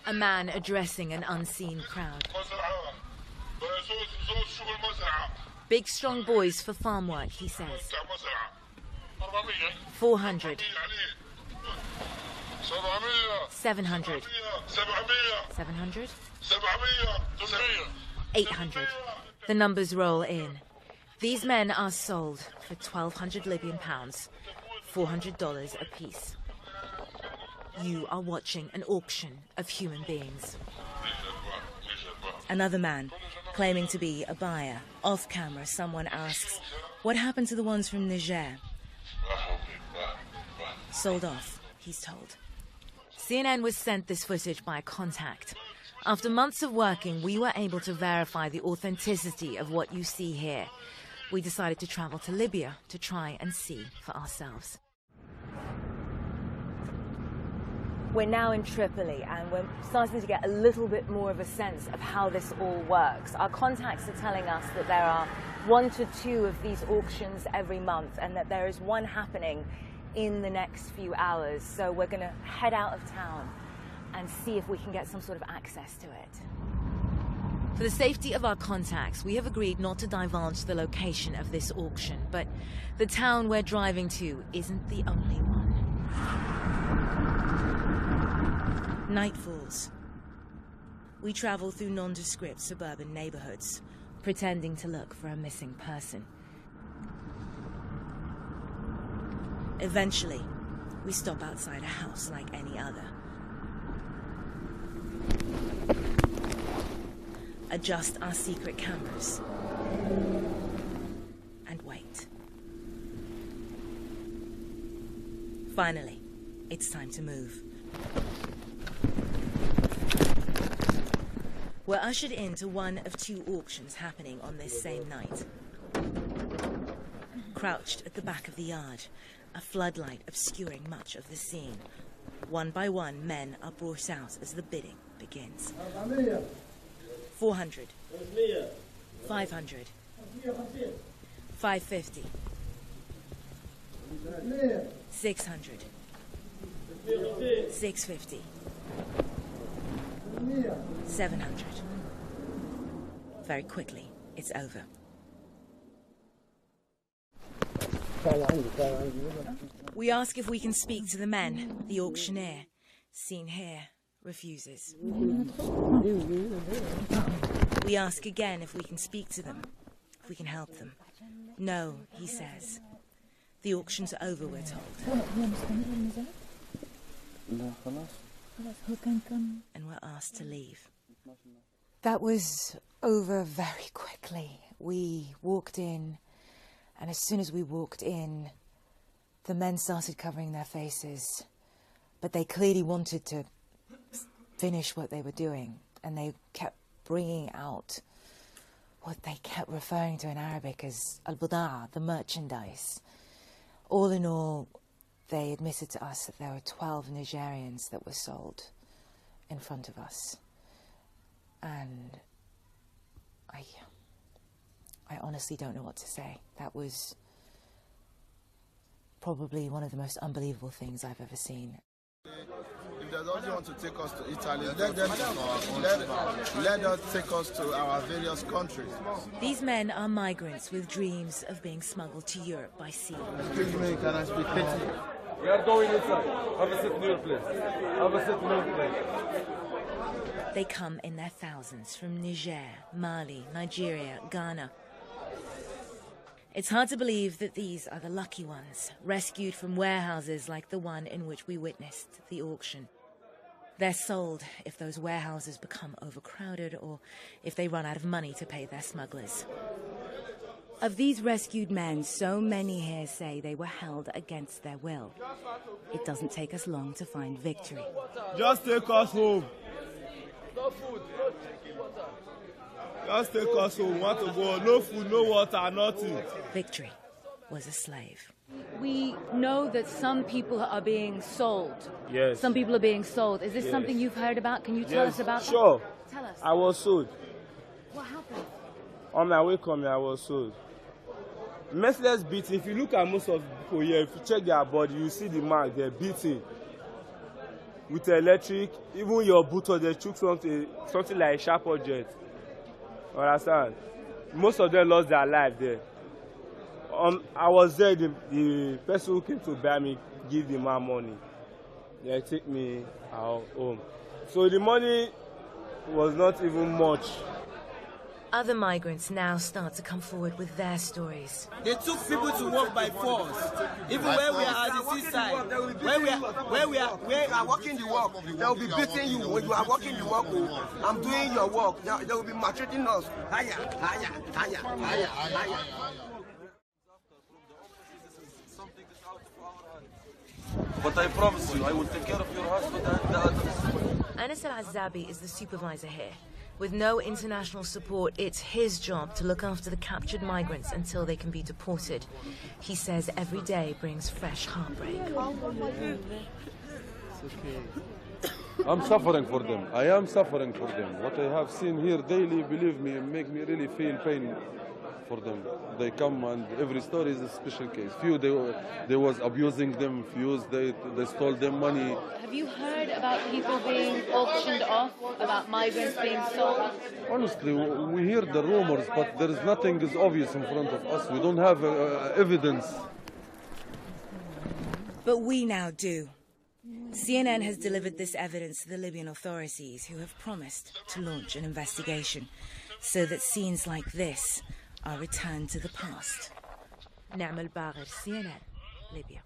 A man addressing an unseen crowd. Big strong boys for farm work, he says. 400. 700. 700. 800. The numbers roll in. These men are sold for 1,200 Libyan pounds, $400 apiece. You are watching an auction of human beings. Another man, claiming to be a buyer. Off camera, someone asks, what happened to the ones from Niger? Sold off, he's told. CNN was sent this footage by a contact. After months of working, we were able to verify the authenticity of what you see here. We decided to travel to Libya to try and see for ourselves. We're now in Tripoli and we're starting to get a little bit more of a sense of how this all works. Our contacts are telling us that there are 1 to 2 of these auctions every month and that there is one happening in the next few hours. So we're going to head out of town and see if we can get some sort of access to it. For the safety of our contacts, we have agreed not to divulge the location of this auction, but the town we're driving to isn't the only one. Night falls. We travel through nondescript suburban neighborhoods, pretending to look for a missing person. Eventually, we stop outside a house like any other. Adjust our secret cameras and wait. Finally, it's time to move. We're ushered into one of 2 auctions happening on this same night. Crouched at the back of the yard, a floodlight obscuring much of the scene. One by one, men are brought out as the bidding begins. 400. 500. 550. 600. 650. 700. Very quickly, it's over. We ask if we can speak to the men. The auctioneer, seen here, refuses. We ask again if we can speak to them, if we can help them. No, he says. The auction's over, we're told. And we're asked to leave. That was over very quickly. We walked in, and as soon as we walked in, the men started covering their faces, but they clearly wanted to finish what they were doing, and they kept bringing out what they kept referring to in Arabic as al-budaa, the merchandise. All in all, they admitted to us that there were 12 Nigerians that were sold in front of us. And I honestly don't know what to say. That was probably one of the most unbelievable things I've ever seen. If they don't want to take us to Italy, let us take us to our various countries. These men are migrants with dreams of being smuggled to Europe by sea. Excuse me, can I speak French? We are going inside. Have a seat in your place. Have a seat in your place. They come in their thousands from Niger, Mali, Nigeria, Ghana. It's hard to believe that these are the lucky ones, rescued from warehouses like the one in which we witnessed the auction. They're sold if those warehouses become overcrowded or if they run out of money to pay their smugglers. Of these rescued men, so many here say they were held against their will. It doesn't take us long to find victory. Just take us home. No food, no chicken, water. Just take us home. Want to go? No food, no water, nothing. Victory was a slave. We know that some people are being sold. Yes. Some people are being sold. Is this something you've heard about? Can you tell us about that? Sure. Tell us. I was sold. What happened? On my way coming, I was sold. Merciless beating. If you look at most of the people here, if you check their body, you see the mark. They're beating with electric. Even your boot, or they took something like a sharp object. Understand? Most of them lost their life there. I was there. The person who came to buy me give the man money. They take me out home. So the money was not even much. Other migrants now start to come forward with their stories. They took people to work by force. Even when we are at the seaside, when we are working the work, they will be beating you. When you are working the work, I'm doing your work. They will be maltreating us. Higher, higher, higher, higher, higher. But I promise you, I will take care of your husband and the others. Anas al-Azabi is the supervisor here. With no international support, it's his job to look after the captured migrants until they can be deported. He says every day brings fresh heartbreak. I'm suffering for them. I am suffering for them. What I have seen here daily, believe me, make me really feel pain for them. They come and every story is a special case. Few they was abusing them, few they stole them money. Have you heard about people being auctioned off, about migrants being sold? Honestly, we hear the rumors, but there is nothing is obvious in front of us. We don't have evidence. But we now do. CNN has delivered this evidence to the Libyan authorities, who have promised to launch an investigation so that scenes like this are returned to the past. Na'am al-Bagher, CNN, Libya.